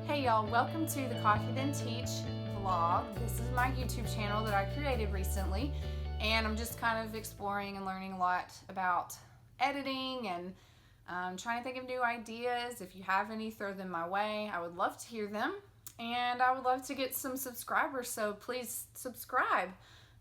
Hey y'all, welcome to the Coffee Then Teach vlog. This is my YouTube channel that I created recently, and I'm just kind of exploring and learning a lot about editing and trying to think of new ideas. If you have any, throw them my way. I would love to hear them, and I would love to get some subscribers, so please subscribe.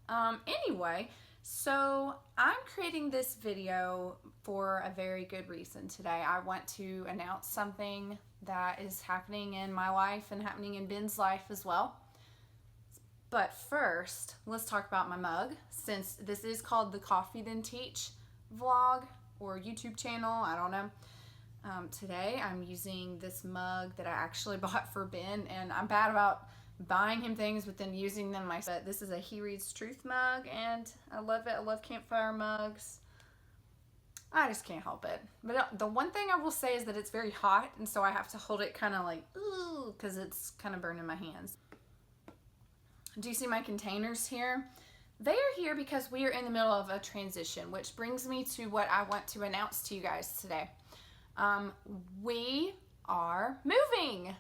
Anyway, so I'm creating this video for a very good reason today. I want to announce something that is happening in my life and happening in Ben's life as well. But first, let's talk about my mug, since this is called the Coffee Then Teach vlog or YouTube channel, I don't know. Today I'm using this mug that I actually bought for Ben, and I'm bad about buying him things but then using them myself. But this is a He Reads Truth mug, and I love it. I love campfire mugs. I just can't help it. But the one thing I will say is that it's very hot, and so I have to hold it kind of like, ooh, because it's kind of burning my hands. Do you see my containers here? They are here because we are in the middle of a transition, which brings me to what I want to announce to you guys today. We are moving.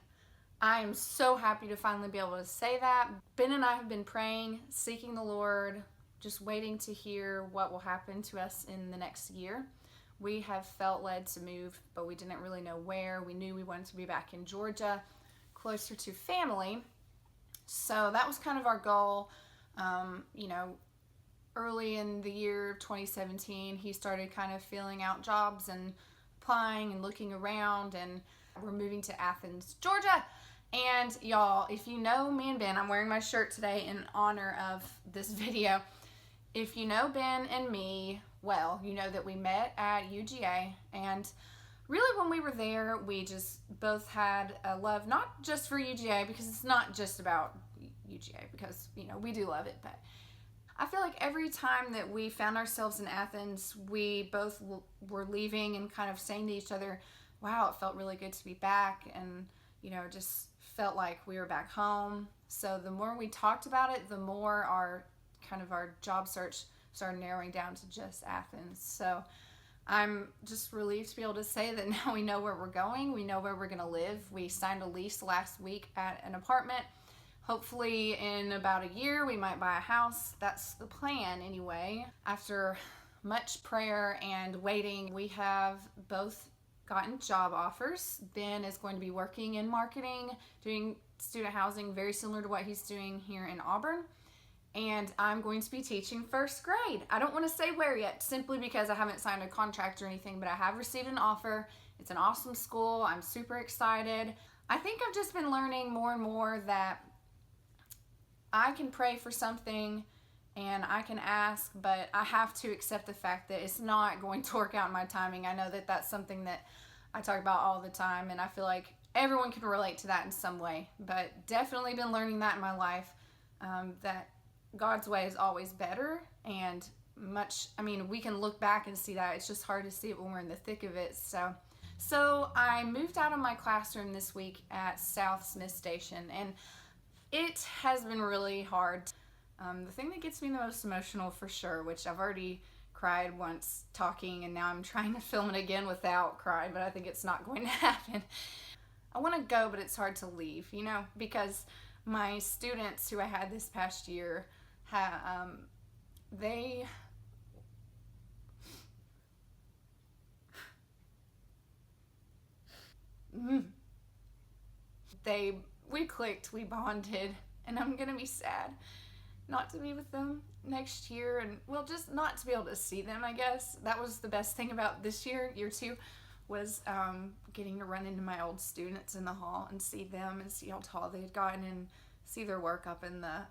I am so happy to finally be able to say that. Ben and I have been praying, seeking the Lord, just waiting to hear what will happen to us in the next year. We have felt led to move, but we didn't really know where. We knew we wanted to be back in Georgia, closer to family. So that was kind of our goal. Early in the year 2017, he started kind of filling out jobs and applying and looking around, and we're moving to Athens, Georgia. And y'all, if you know me and Ben, I'm wearing my shirt today in honor of this video. If you know Ben and me well, you know that we met at UGA, and really when we were there, we just both had a love, not just for UGA, because it's not just about UGA, because, we do love it, but I feel like every time that we found ourselves in Athens, we both were leaving and kind of saying to each other, wow, it felt really good to be back, and, just felt like we were back home. So the more we talked about it, the more our job search started narrowing down to just Athens. So I'm just relieved to be able to say that now we know where we're going. We know where we're going to live. We signed a lease last week at an apartment. Hopefully in about a year we might buy a house. That's the plan anyway. After much prayer and waiting, we have both gotten job offers. Ben is going to be working in marketing, doing student housing, very similar to what he's doing here in Auburn. And I'm going to be teaching first grade. I don't want to say where yet, simply because I haven't signed a contract or anything, but I have received an offer. It's an awesome school. I'm super excited. I think I've just been learning more and more that I can pray for something and I can ask, but I have to accept the fact that it's not going to work out in my timing. I know that that's something that I talk about all the time, and I feel like everyone can relate to that in some way, but definitely been learning that in my life, that God's way is always better, and we can look back and see that. It's just hard to see it when we're in the thick of it. So I moved out of my classroom this week at South Smith Station, and it has been really hard. The thing that gets me the most emotional for sure, which I've already cried once talking, and now I'm trying to film it again without crying, but I think it's not going to happen. I want to go, but it's hard to leave, because my students who I had this past year, we clicked, we bonded, and I'm gonna be sad not to be with them next year, and just not to be able to see them. I guess that was the best thing about this year 2, was getting to run into my old students in the hall and see them and see how tall they had gotten and see their work up in the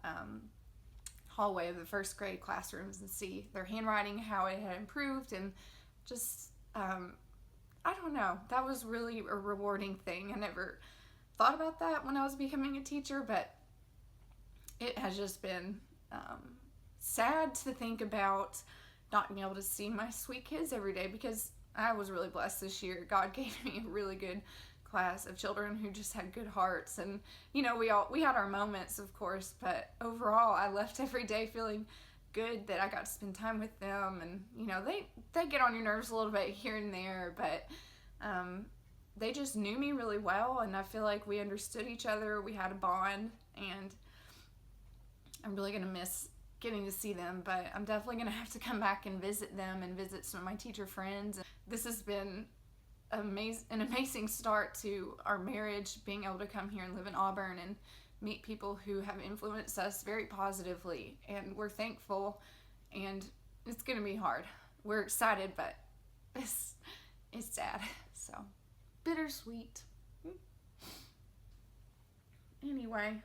hallway of the first grade classrooms and see their handwriting, how it had improved, and just I don't know, that was really a rewarding thing. I never thought about that when I was becoming a teacher, but it has just been sad to think about not being able to see my sweet kids every day, because I was really blessed this year. God gave me a really good class of children who just had good hearts, and we had our moments, of course, but overall I left every day feeling good that I got to spend time with them. And they get on your nerves a little bit here and there, but they just knew me really well, and I feel like we understood each other. We had a bond, and I'm really going to miss getting to see them, but I'm definitely going to have to come back and visit them and visit some of my teacher friends. This has been an amazing start to our marriage, being able to come here and live in Auburn and meet people who have influenced us very positively, and we're thankful, and it's going to be hard. We're excited, but it's sad, so bittersweet. Anyway,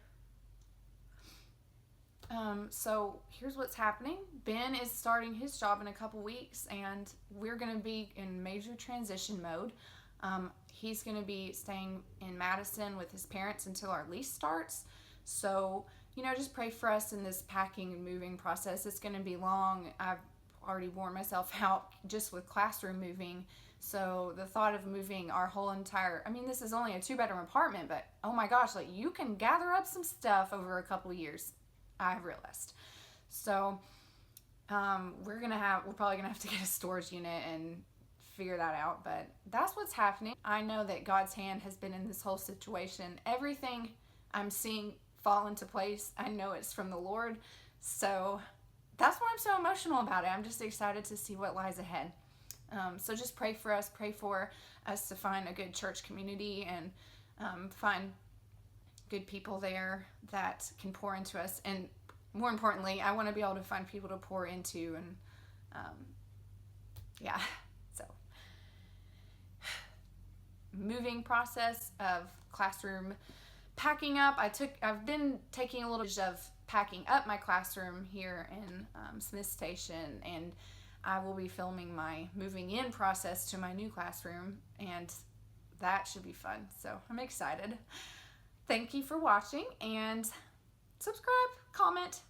so here's what's happening. Ben is starting his job in a couple weeks, and we're going to be in major transition mode. He's going to be staying in Madison with his parents until our lease starts. So, just pray for us in this packing and moving process. It's going to be long. I've already worn myself out just with classroom moving. So the thought of moving our whole entire, this is only a 2-bedroom apartment, but oh my gosh, like you can gather up some stuff over a couple years, I've realized. So we're probably gonna have to get a storage unit and figure that out, but that's what's happening. I know that God's hand has been in this whole situation. Everything I'm seeing fall into place, I know it's from the Lord. So that's why I'm so emotional about it. I'm just excited to see what lies ahead. So just pray for us to find a good church community and find good people there that can pour into us. And more importantly, I want to be able to find people to pour into. And so moving process of classroom packing up. I've been taking a little bit of packing up my classroom here in Smith Station, and I will be filming my moving in process to my new classroom, and that should be fun. So I'm excited. Thank you for watching, and subscribe, comment,